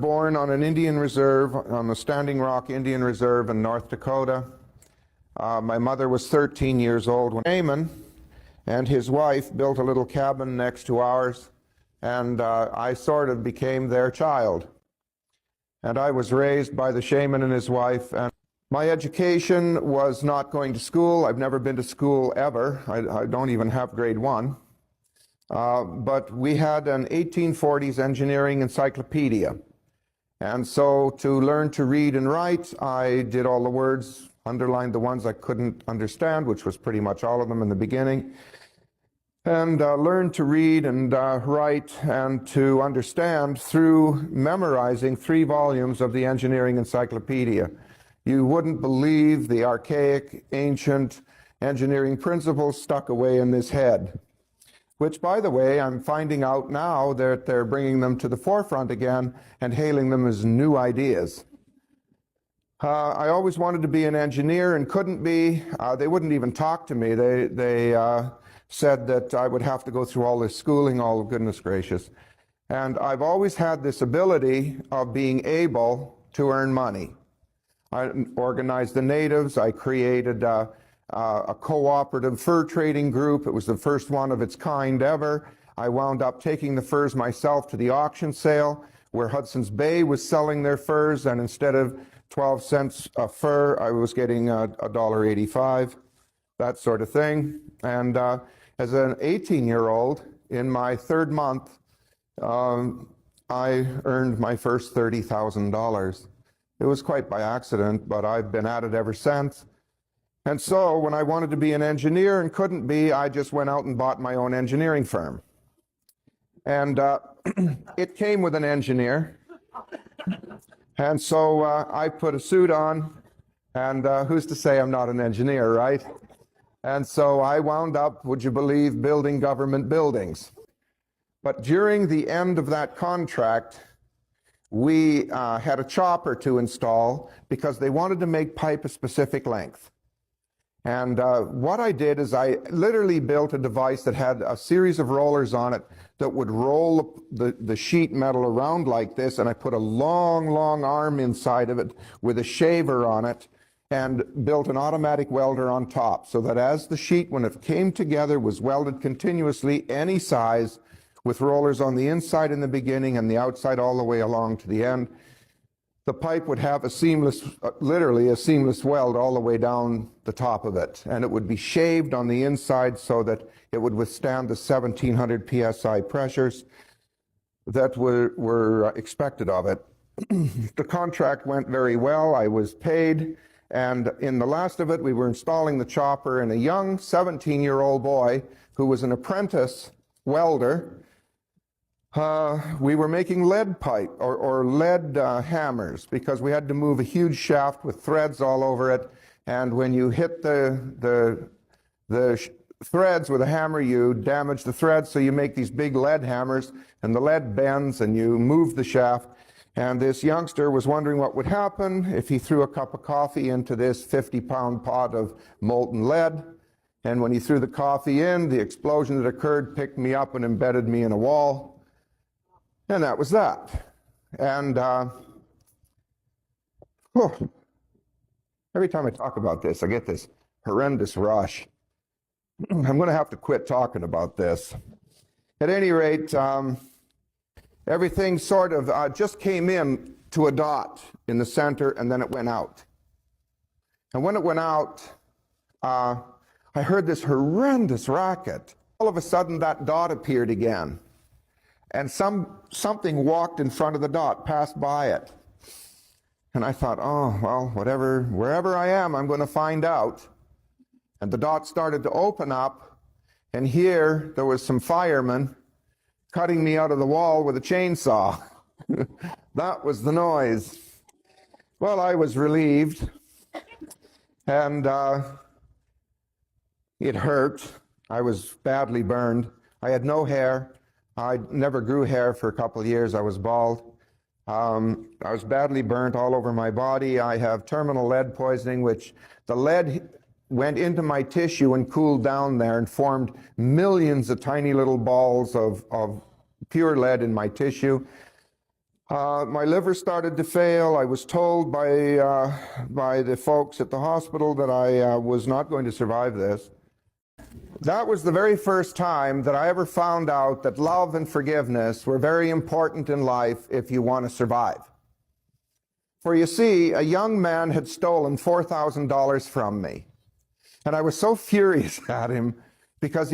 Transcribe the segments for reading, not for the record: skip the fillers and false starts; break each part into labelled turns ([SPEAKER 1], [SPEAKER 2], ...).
[SPEAKER 1] Born on an Indian reserve, on the Standing Rock Indian Reserve in North Dakota. My mother was 13 years old when Shaman and his wife built a little cabin next to ours, and I sort of became their child. And I was raised by the shaman and his wife, and my education was not going to school. I've never been to school ever. I don't even have grade 1. But we had an 1840s engineering encyclopedia. And so to learn to read and write, I did all the words, underlined the ones I couldn't understand, which was pretty much all of them in the beginning, and learned to read and write and to understand through memorizing 3 volumes of the engineering encyclopedia. You wouldn't believe the archaic, ancient engineering principles stuck away in this head, which, by the way, I'm finding out now that they're bringing them to the forefront again and hailing them as new ideas. I always wanted to be an engineer and couldn't be. They wouldn't even talk to me. They said that I would have to go through all this schooling, all goodness gracious. And I've always had this ability of being able to earn money. I organized the natives. I created a cooperative fur trading group. It was the first one of its kind ever. I wound up taking the furs myself to the auction sale where Hudson's Bay was selling their furs, and instead of 12 cents a fur, I was getting $1.85, that sort of thing. And as an 18-year-old, in my 3rd month, I earned my first $30,000. It was quite by accident, but I've been at it ever since. And so when I wanted to be an engineer and couldn't be, I just went out and bought my own engineering firm. And it came with an engineer. And so I put a suit on, and who's to say I'm not an engineer, right? And so I wound up, would you believe, building government buildings. But during the end of that contract, we had a chopper to install because they wanted to make pipe a specific length. And what I did is I literally built a device that had a series of rollers on it that would roll the sheet metal around like this, and I put a long, long arm inside of it with a shaver on it and built an automatic welder on top so that as the sheet, when it came together, was welded continuously, any size, with rollers on the inside in the beginning and the outside all the way along to the end. The pipe would have a seamless, literally a seamless weld all the way down the top of it, and it would be shaved on the inside so that it would withstand the 1700 psi pressures that were expected of it. The contract went very well. I was paid, and in the last of it, we were installing the chopper, and a young 17-year-old boy who was an apprentice welder, we were making lead pipe or lead hammers because we had to move a huge shaft with threads all over it, and when you hit the threads with a hammer, you damage the threads, so you make these big lead hammers, and the lead bends and you move the shaft. And this youngster was wondering what would happen if he threw a cup of coffee into this 50-pound pot of molten lead. And when he threw the coffee in, the explosion that occurred picked me up and embedded me in a wall. And that was that. And every time I talk about this, I get this horrendous rush. I'm going to have to quit talking about this. At any rate, everything sort of just came in to a dot in the center, and then it went out. And when it went out, I heard this horrendous racket. All of a sudden, that dot appeared again. And something walked in front of the dot, passed by it. And I thought, oh, well, wherever I am, I'm going to find out. And the dot started to open up, and here there was some firemen cutting me out of the wall with a chainsaw. That was the noise. Well, I was relieved, and it hurt. I was badly burned. I had no hair. I never grew hair for a couple of years. I was bald. I was badly burnt all over my body. I have terminal lead poisoning, which the lead went into my tissue and cooled down there and formed millions of tiny little balls of pure lead in my tissue. My liver started to fail. I was told by the folks at the hospital that I was not going to survive this. That was the very first time that I ever found out that love and forgiveness were very important in life if you want to survive. For you see, a young man had stolen $4,000 from me. And I was so furious at him because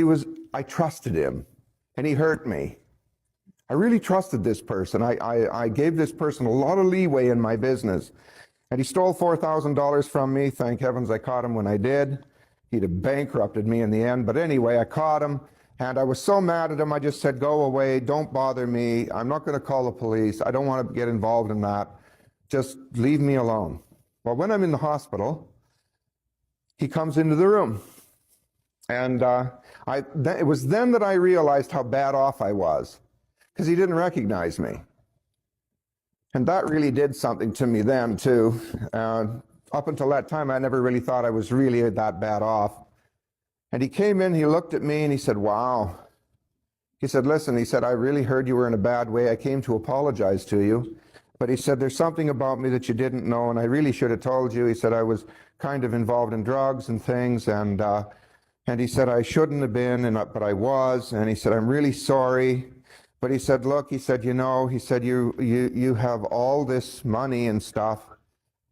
[SPEAKER 1] I trusted him and he hurt me. I really trusted this person. I gave this person a lot of leeway in my business. And he stole $4,000 from me. Thank heavens I caught him when I did. He'd have bankrupted me in the end. But anyway, I caught him. And I was so mad at him, I just said, go away. Don't bother me. I'm not going to call the police. I don't want to get involved in that. Just leave me alone. Well, when I'm in the hospital, he comes into the room. And it was then that I realized how bad off I was, because he didn't recognize me. And that really did something to me then, too. Up until that time, I never really thought I was really that bad off. And he came in, he looked at me, and he said, wow. He said, listen, he said, I really heard you were in a bad way. I came to apologize to you. But he said, there's something about me that you didn't know, and I really should have told you. He said, I was kind of involved in drugs and things, and he said, I shouldn't have been, but I was. And he said, I'm really sorry. But he said, look, he said, you know, he said, you have all this money and stuff,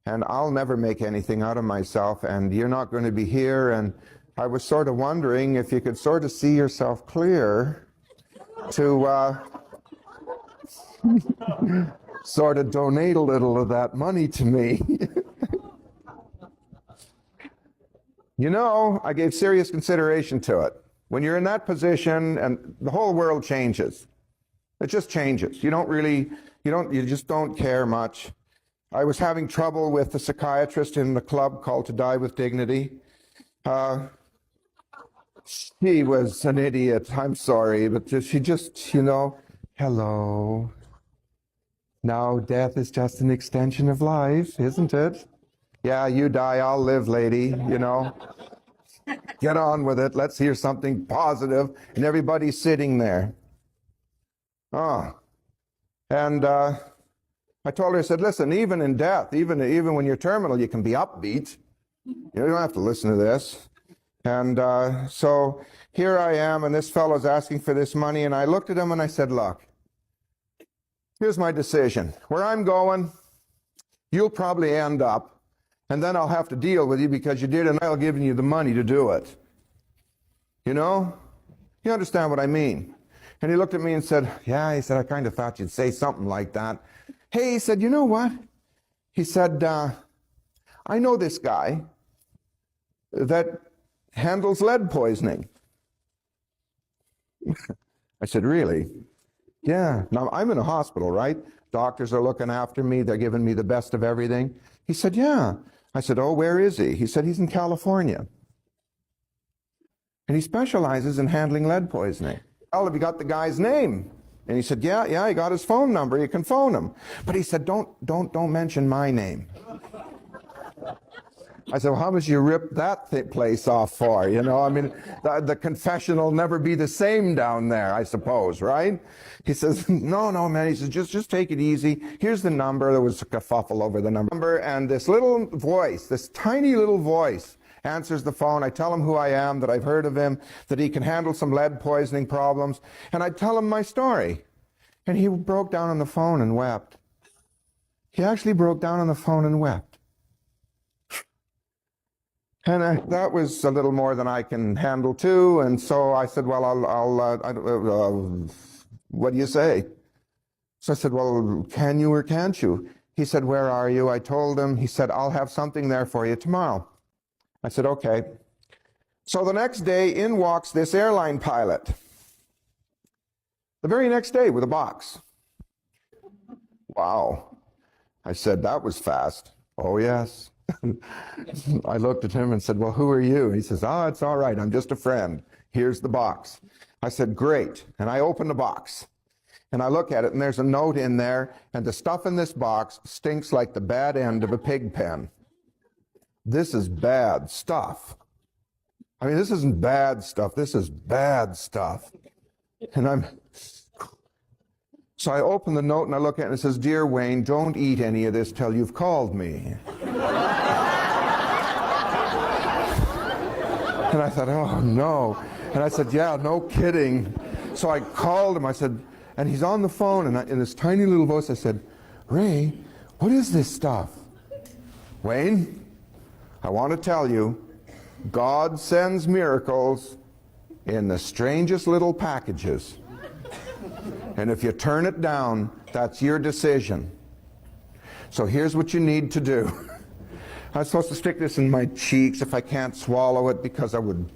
[SPEAKER 1] and I'll never make anything out of myself, and you're not going to be here. And I was sort of wondering if you could sort of see yourself clear to sort of donate a little of that money to me. You know, I gave serious consideration to it. When you're in that position, and the whole world changes. It just changes. You just don't care much. I was having trouble with a psychiatrist in the club called To Die with Dignity. She was an idiot. I'm sorry, but she just, you know, hello. Now death is just an extension of life, isn't it? Yeah, you die, I'll live, lady, you know. Get on with it. Let's hear something positive. And everybody's sitting there. Oh. And I told her, I said, listen, even in death, even when you're terminal, you can be upbeat. You don't have to listen to this. And so here I am, and this fellow's asking for this money, and I looked at him and I said, look, here's my decision. Where I'm going, you'll probably end up, and then I'll have to deal with you because you did, and I'll give you the money to do it. You know? You understand what I mean? And he looked at me and said, yeah, he said, I kind of thought you'd say something like that. Hey, he said, you know what? He said, I know this guy that handles lead poisoning. I said, really? Yeah. Now, I'm in a hospital, right? Doctors are looking after me. They're giving me the best of everything. He said, yeah. I said, oh, where is he? He said, he's in California. And he specializes in handling lead poisoning. Well, have you got the guy's name? And he said, yeah, he got his phone number. You can phone him. But he said, don't mention my name. I said, well, how much you rip that place off for? You know, I mean, the confession will never be the same down there, I suppose, right? He says, no, man. He says, just take it easy. Here's the number. There was a kerfuffle over the number. And this little voice, this tiny little voice, answers the phone. I tell him who I am, that I've heard of him, that he can handle some lead poisoning problems. And I tell him my story. And he broke down on the phone and wept. He actually broke down on the phone and wept. And that was a little more than I can handle too. And so I said, well, what do you say? So I said, well, can you or can't you? He said, where are you? I told him. He said, I'll have something there for you tomorrow. I said, okay. So the next day, in walks this airline pilot. The very next day with a box. Wow. I said, that was fast. Oh, yes. I looked at him and said, well, who are you? He says, oh, it's all right. I'm just a friend. Here's the box. I said, great. And I opened the box. And I look at it, and there's a note in there, and the stuff in this box stinks like the bad end of a pig pen. This is bad stuff. I mean, this isn't bad stuff. This is bad stuff. And So I open the note and I look at it and it says, "Dear Wayne, don't eat any of this till you've called me." And I thought, oh no. And I said, yeah, no kidding. So I called him, I said, and he's on the phone, and in this tiny little voice I said, "Ray, what is this stuff?" "Wayne, I want to tell you, God sends miracles in the strangest little packages. And if you turn it down, that's your decision. So here's what you need to do." I was supposed to stick this in my cheeks if I can't swallow it, because I would,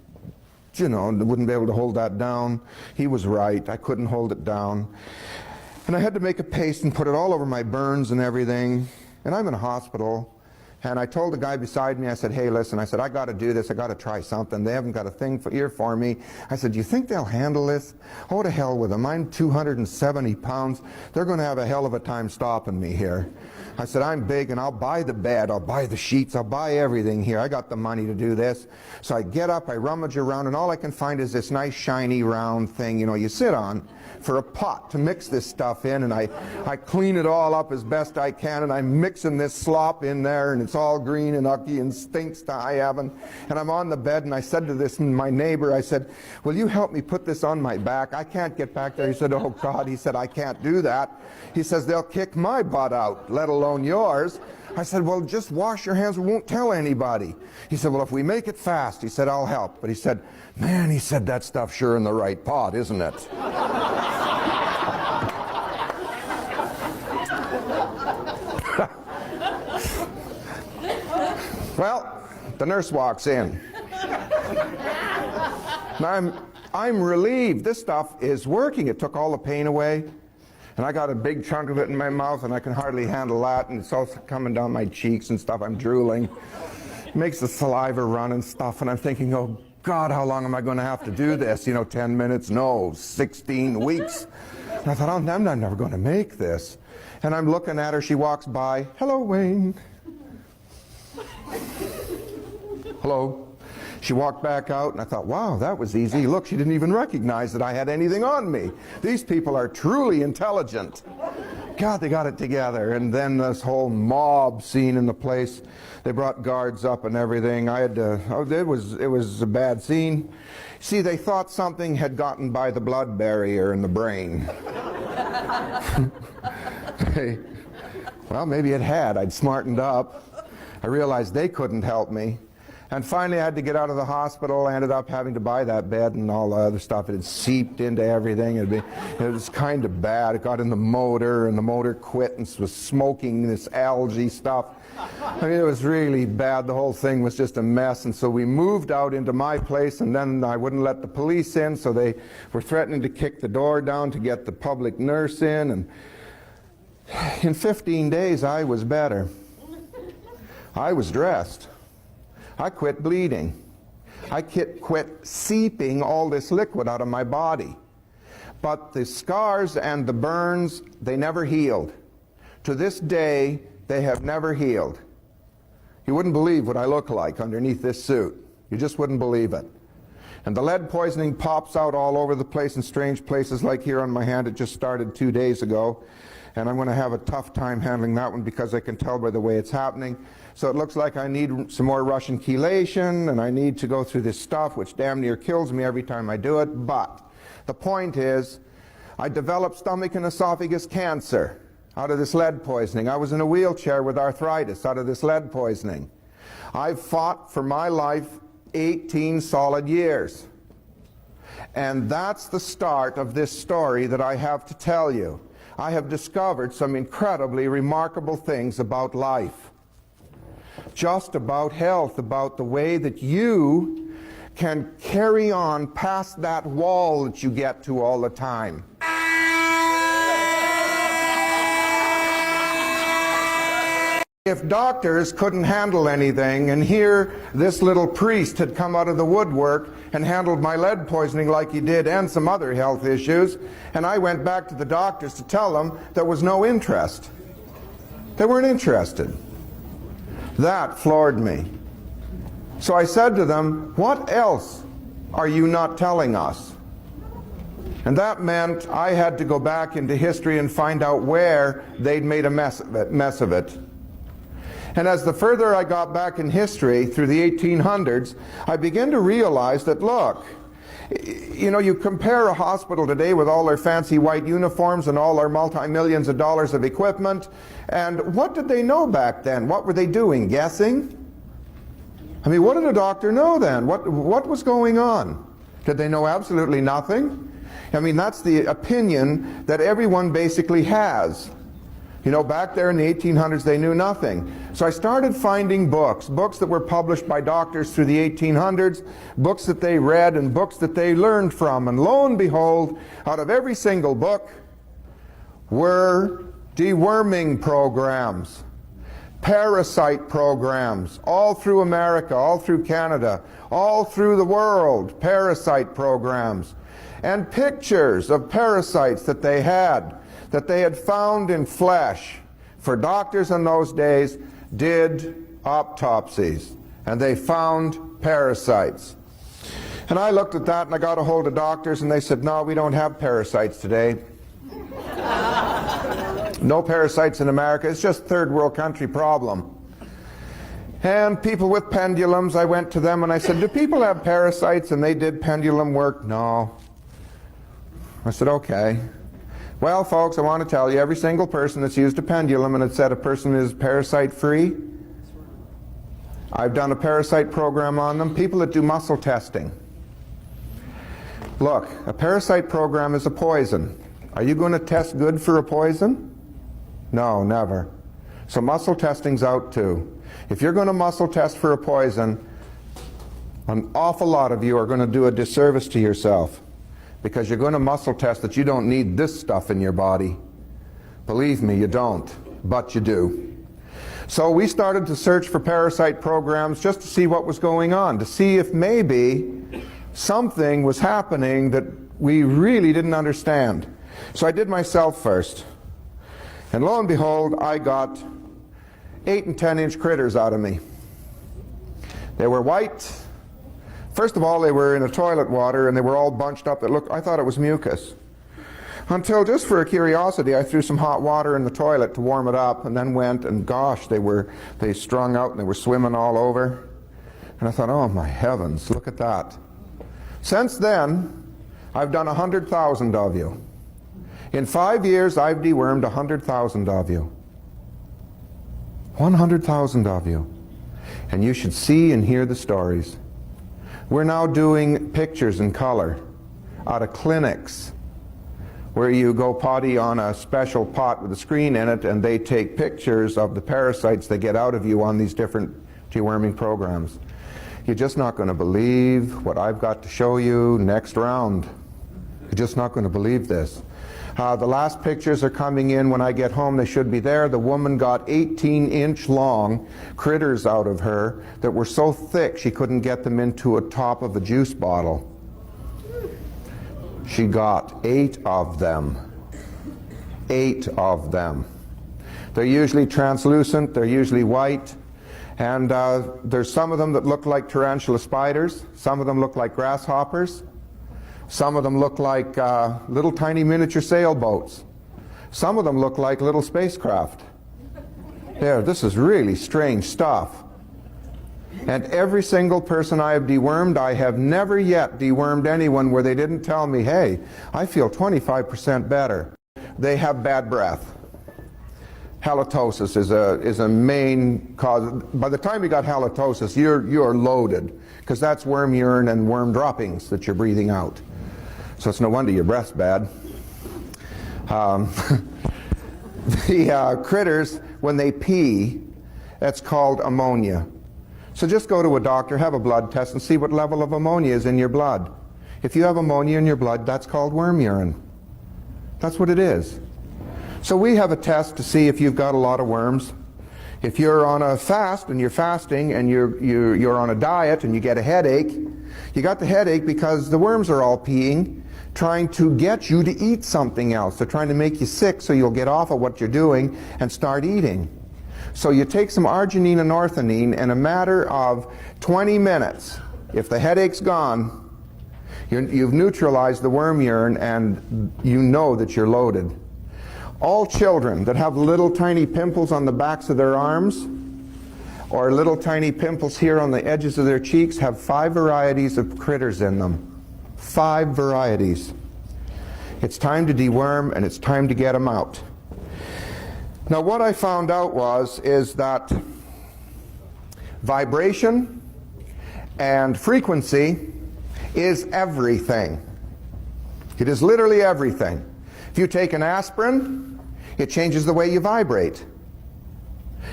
[SPEAKER 1] wouldn't be able to hold that down. He was right. I couldn't hold it down. And I had to make a paste and put it all over my burns and everything. And I'm in a hospital. And I told the guy beside me, I said, "Hey, listen," I said, "I got to do this. I got to try something. They haven't got a thing here for me." I said, "Do you think they'll handle this?" "Oh, to hell with them. I'm 270 pounds. They're going to have a hell of a time stopping me here." I said, "I'm big, and I'll buy the bed, I'll buy the sheets, I'll buy everything here. I got the money to do this." So I get up, I rummage around, and all I can find is this nice shiny round thing, you sit on, for a pot to mix this stuff in. And I clean it all up as best I can, and I'm mixing this slop in there, and it's all green and ucky and stinks to high heaven. And I'm on the bed, and I said to my neighbor, I said, "Will you help me put this on my back? I can't get back there." He said, "Oh God," he said, "I can't do that." He says, "They'll kick my butt out, let alone yours." I said, "Well, just wash your hands, we won't tell anybody." He said, "Well, if we make it fast," he said, "I'll help." But he said, "Man," he said, "that stuff's sure in the right pot, isn't it?" Well, the nurse walks in. And I'm relieved. This stuff is working. It took all the pain away. And I got a big chunk of it in my mouth, and I can hardly handle that. And it's also coming down my cheeks and stuff. I'm drooling. It makes the saliva run and stuff. And I'm thinking, oh God, how long am I going to have to do this? 10 minutes? No, 16 weeks. And I thought, oh, I'm never going to make this. And I'm looking at her. She walks by. "Hello, Wayne." "Hello." She walked back out, and I thought, wow, that was easy. Look, she didn't even recognize that I had anything on me. These people are truly intelligent. God, they got it together. And then this whole mob scene in the place. They brought guards up and everything. I had to, it was a bad scene. See, they thought something had gotten by the blood barrier in the brain. Well, maybe it had. I'd smartened up. I realized they couldn't help me. And finally I had to get out of the hospital. I ended up having to buy that bed and all the other stuff. It had seeped into everything. It was kind of bad. It got in the motor, and the motor quit and was smoking this algae stuff. I mean, it was really bad. The whole thing was just a mess. And so we moved out into my place, and then I wouldn't let the police in, so they were threatening to kick the door down to get the public nurse in. And in 15 days I was better. I was dressed. I quit bleeding. I quit seeping all this liquid out of my body. But the scars and the burns, they never healed. To this day, they have never healed. You wouldn't believe what I look like underneath this suit. You just wouldn't believe it. And the lead poisoning pops out all over the place in strange places, like here on my hand. It just started 2 days ago. And I'm going to have a tough time handling that one because I can tell by the way it's happening. So it looks like I need some more Russian chelation, and I need to go through this stuff, which damn near kills me every time I do it. But the point is, I developed stomach and esophagus cancer out of this lead poisoning. I was in a wheelchair with arthritis out of this lead poisoning. I've fought for my life 18 solid years. And that's the start of this story that I have to tell you. I have discovered some incredibly remarkable things about life. Just about health, about the way that you can carry on past that wall that you get to all the time. If doctors couldn't handle anything, and here this little priest had come out of the woodwork and handled my lead poisoning like he did, and some other health issues, and I went back to the doctors to tell them there was no interest. They weren't interested. That floored me. So I said to them, what else are you not telling us? And that meant I had to go back into history and find out where they'd made a mess of it. And as the further I got back in history through the 1800s, I began to realize that, look, you know, you compare a hospital today with all their fancy white uniforms and all their multi-millions of dollars of equipment, and what did they know back then? What were they doing? Guessing? I mean, what did a doctor know then? What was going on? Did they know absolutely nothing? I mean, that's the opinion that everyone basically has. You know, back there in the 1800s, they knew nothing. So I started finding books that were published by doctors through the 1800s, books that they read and books that they learned from. And lo and behold, out of every single book were deworming programs, parasite programs, all through America, all through Canada, all through the world, parasite programs, and pictures of parasites that they had found in flesh. For doctors in those days did autopsies, and they found parasites. And I looked at that and I got a hold of doctors and they said, no, we don't have parasites today. No parasites in America. It's just third world country problem. And people with pendulums, I went to them and I said, do people have parasites? And they did pendulum work. No. I said, okay. Well, folks, I want to tell you, every single person that's used a pendulum and it said a person is parasite-free, I've done a parasite program on them. People that do muscle testing. Look, a parasite program is a poison. Are you going to test good for a poison? No, never. So muscle testing's out too. If you're going to muscle test for a poison, an awful lot of you are going to do a disservice to yourself, because you're going to muscle test that you don't need this stuff in your body. Believe me, you don't, but you do. So we started to search for parasite programs just to see what was going on, to see if maybe something was happening that we really didn't understand. So I did myself first. And lo and behold, I got 8 and 10-inch critters out of me. They were white. First of all, they were in a toilet water and they were all bunched up. I thought it was mucus. Until, just for a curiosity, I threw some hot water in the toilet to warm it up, and then went, and gosh, they strung out and they were swimming all over. And I thought, oh my heavens, look at that. Since then, I've done 100,000 of you. In 5 years, I've dewormed 100,000 of you. 100,000 of you. And you should see and hear the stories. We're now doing pictures in color out of clinics where you go potty on a special pot with a screen in it, and they take pictures of the parasites they get out of you on these different deworming programs. You're just not going to believe what I've got to show you next round. You're just not going to believe this. The last pictures are coming in when I get home. They should be there. The woman got 18-inch long critters out of her that were so thick she couldn't get them into a top of a juice bottle. She got 8 of them. 8 of them. They're usually translucent. They're usually white. And there's some of them that look like tarantula spiders. Some of them look like grasshoppers. Some of them look like little tiny miniature sailboats. Some of them look like little spacecraft. There, this is really strange stuff. And every single person I have dewormed, I have never yet dewormed anyone where they didn't tell me, hey, I feel 25% better. They have bad breath. Halitosis is a main cause. By the time you got halitosis, you're loaded, because that's worm urine and worm droppings that you're breathing out. So it's no wonder your breath's bad. The critters, when they pee, that's called ammonia. So just go to a doctor, have a blood test, and see what level of ammonia is in your blood. If you have ammonia in your blood, that's called worm urine. That's what it is. So we have a test to see if you've got a lot of worms. If you're on a fast and you're fasting and you're on a diet and you get a headache, you got the headache because the worms are all peeing, trying to get you to eat something else. They're trying to make you sick so you'll get off of what you're doing and start eating. So you take some arginine and orthodine, in a matter of 20 minutes, if the headache's gone, You've neutralized the worm urine, and you know that you're loaded. All children that have little tiny pimples on the backs of their arms or little tiny pimples here on the edges of their cheeks have 5 varieties of critters in them. 5 varieties. It's time to deworm, and it's time to get them out. Now what I found out is that vibration and frequency is everything. It is literally everything. If you take an aspirin, it changes the way you vibrate.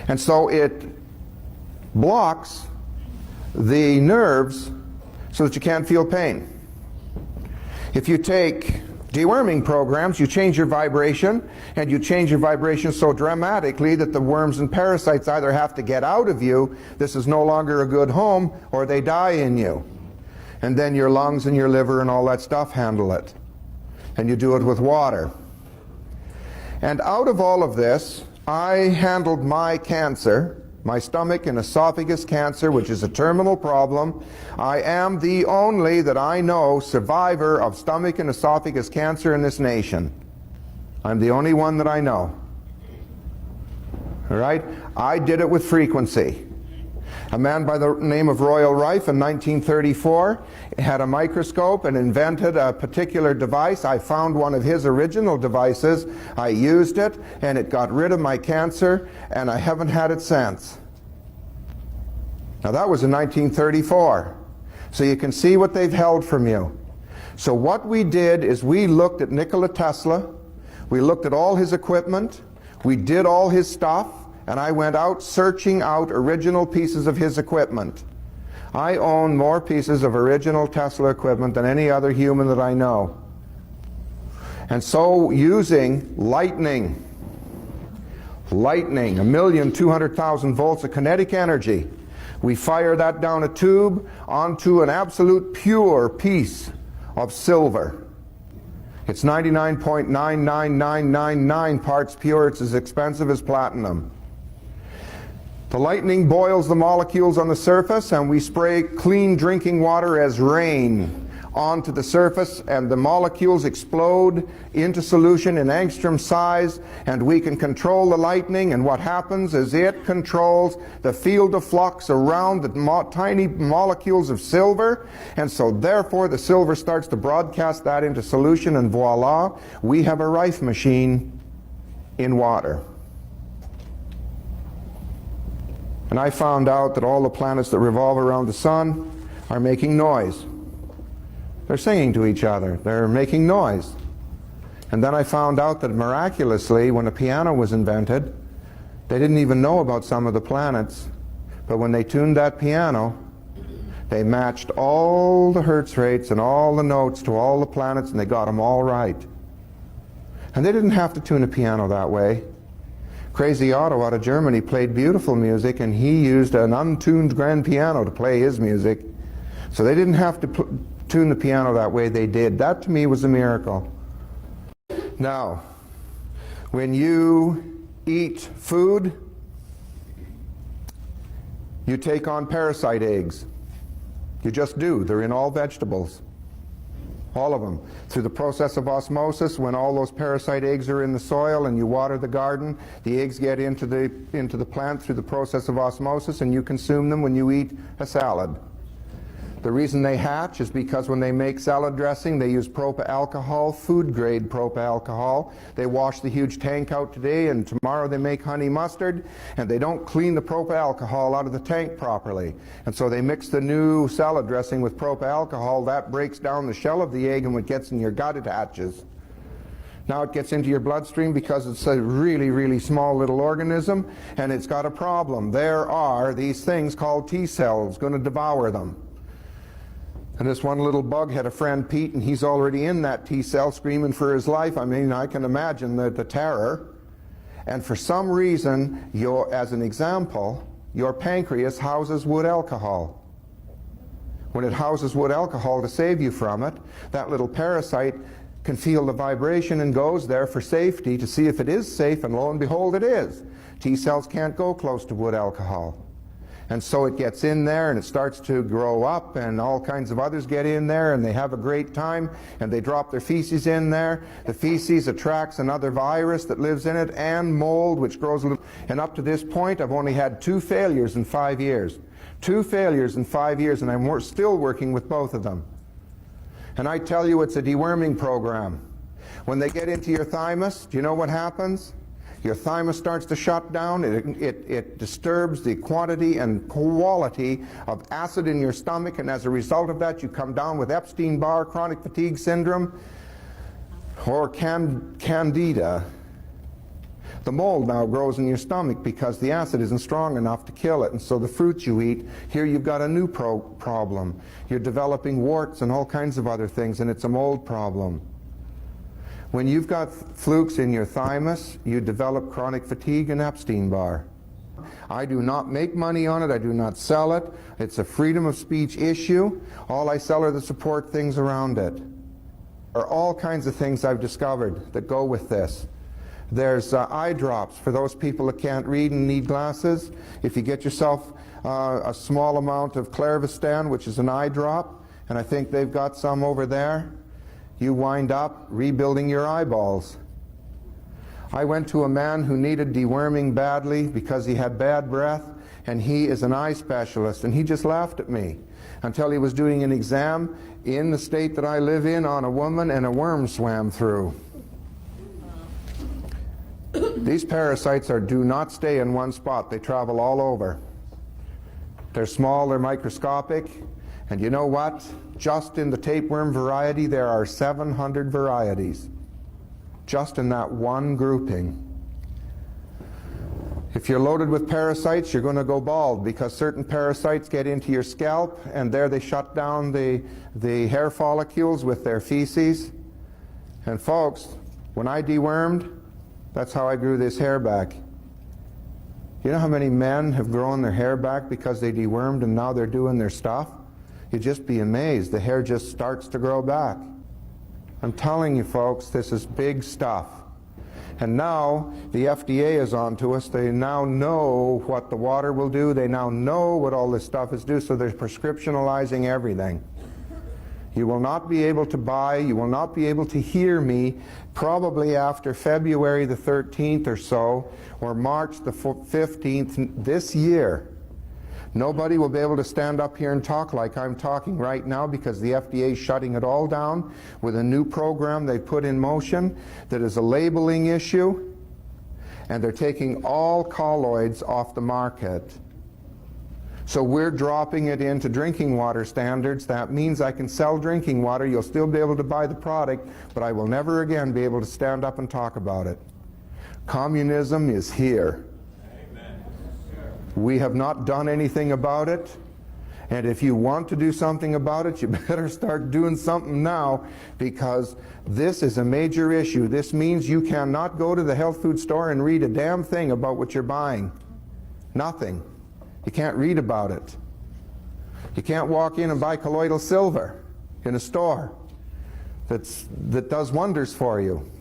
[SPEAKER 1] And so it blocks the nerves so that you can't feel pain. If you take deworming programs, you change your vibration, and you change your vibration so dramatically that the worms and parasites either have to get out of you, this is no longer a good home, or they die in you. And then your lungs and your liver and all that stuff handle it. And you do it with water. And out of all of this, I handled my cancer, my stomach and esophagus cancer, which is a terminal problem. I am the only, that I know, survivor of stomach and esophagus cancer in this nation. I'm the only one that I know. All right? I did it with frequency. A man by the name of Royal Rife in 1934 had a microscope and invented a particular device. I found one of his original devices. I used it, and it got rid of my cancer, and I haven't had it since. Now that was in 1934. So you can see what they've held from you. So what we did is we looked at Nikola Tesla, we looked at all his equipment, we did all his stuff, and I went out searching out original pieces of his equipment. I own more pieces of original Tesla equipment than any other human that I know. And so using lightning, 1,200,000 volts of kinetic energy, we fire that down a tube onto an absolute pure piece of silver. It's 99.99999 parts pure. It's as expensive as platinum. The lightning boils the molecules on the surface, and we spray clean drinking water as rain onto the surface, and the molecules explode into solution in angstrom size, and we can control the lightning, and what happens is it controls the field of flux around the tiny molecules of silver, and so therefore the silver starts to broadcast that into solution, and voila, we have a Rife machine in water. And I found out that all the planets that revolve around the sun are making noise. They're singing to each other. They're making noise. And then I found out that miraculously, when a piano was invented, they didn't even know about some of the planets, but when they tuned that piano, they matched all the hertz rates and all the notes to all the planets, and they got them all right. And they didn't have to tune a piano that way. Crazy Otto out of Germany played beautiful music, and he used an untuned grand piano to play his music. So they didn't have to tune the piano that way. They did. That to me was a miracle. Now, when you eat food, you take on parasite eggs. You just do. They're in all vegetables. All of them. Through the process of osmosis, when all those parasite eggs are in the soil and you water the garden, the eggs get into the plant through the process of osmosis, and you consume them when you eat a salad. The reason they hatch is because when they make salad dressing, they use propa-alcohol, food-grade propa-alcohol. They wash the huge tank out today, and tomorrow they make honey mustard, and they don't clean the propa-alcohol out of the tank properly. And so they mix the new salad dressing with propa-alcohol. That breaks down the shell of the egg, and when it gets in your gut, it hatches. Now it gets into your bloodstream because it's a really, really small little organism, and it's got a problem. There are these things called T cells going to devour them. And this one little bug had a friend, Pete, and he's already in that T cell screaming for his life. I mean, I can imagine the terror. And for some reason, as an example, your pancreas houses wood alcohol. When it houses wood alcohol to save you from it, that little parasite can feel the vibration and goes there for safety to see if it is safe, and lo and behold it is. T cells can't go close to wood alcohol. And so it gets in there and it starts to grow up, and all kinds of others get in there and they have a great time and they drop their feces in there. The feces attracts another virus that lives in it, and mold, which grows a little. And up to this point I've only had 2 failures in 5 years. 2 failures in 5 years, and I'm still working with both of them. And I tell you, it's a deworming program. When they get into your thymus, do you know what happens? Your thymus starts to shut down. It disturbs the quantity and quality of acid in your stomach, and as a result of that you come down with Epstein-Barr, chronic fatigue syndrome, or candida. The mold now grows in your stomach because the acid isn't strong enough to kill it, and so the fruits you eat, here you've got a new problem. You're developing warts and all kinds of other things, and it's a mold problem. When you've got flukes in your thymus, you develop chronic fatigue and Epstein-Barr. I do not make money on it. I do not sell it. It's a freedom of speech issue. All I sell are the support things around it. There are all kinds of things I've discovered that go with this. There's eye drops for those people that can't read and need glasses. If you get yourself a small amount of Clairvestan, which is an eye drop, and I think they've got some over there, you wind up rebuilding your eyeballs. I went to a man who needed deworming badly because he had bad breath, and he is an eye specialist, and he just laughed at me until he was doing an exam in the state that I live in on a woman, and a worm swam through. These parasites do not stay in one spot. They travel all over. They're small, they're microscopic, and you know what? Just in the tapeworm variety there are 700 varieties. Just in that one grouping. If you're loaded with parasites, you're going to go bald, because certain parasites get into your scalp, and there they shut down the hair follicles with their feces. And folks, when I dewormed, that's how I grew this hair back. You know how many men have grown their hair back because they dewormed and now they're doing their stuff? You'd just be amazed. The hair just starts to grow back. I'm telling you folks, this is big stuff. And now the FDA is on to us. They now know what the water will do. They now know what all this stuff is due, so they're prescriptionalizing everything. You will not be able to buy, you will not be able to hear me probably after February the 13th or so, or March the 15th this year. Nobody will be able to stand up here and talk like I'm talking right now, because the FDA is shutting it all down with a new program they put in motion that is a labeling issue, and they're taking all colloids off the market. So we're dropping it into drinking water standards. That means I can sell drinking water. You'll still be able to buy the product, but I will never again be able to stand up and talk about it. Communism is here. We have not done anything about it, and if you want to do something about it, you better start doing something now, because this is a major issue. This means you cannot go to the health food store and read a damn thing about what you're buying. Nothing. You can't read about it. You can't walk in and buy colloidal silver in a store that does wonders for you.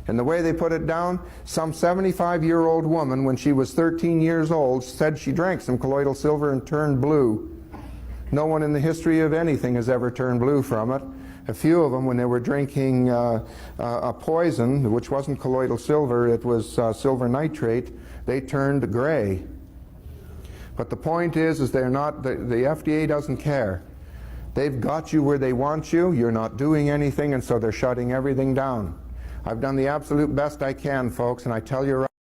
[SPEAKER 1] And the way they put it down, some 75-year-old woman, when she was 13 years old, said she drank some colloidal silver and turned blue. No one in the history of anything has ever turned blue from it. A few of them, when they were drinking a poison, which wasn't colloidal silver, it was silver nitrate, they turned gray. But the point is they're not, the FDA doesn't care. They've got you where they want you, you're not doing anything, and so they're shutting everything down. I've done the absolute best I can, folks, and I tell you right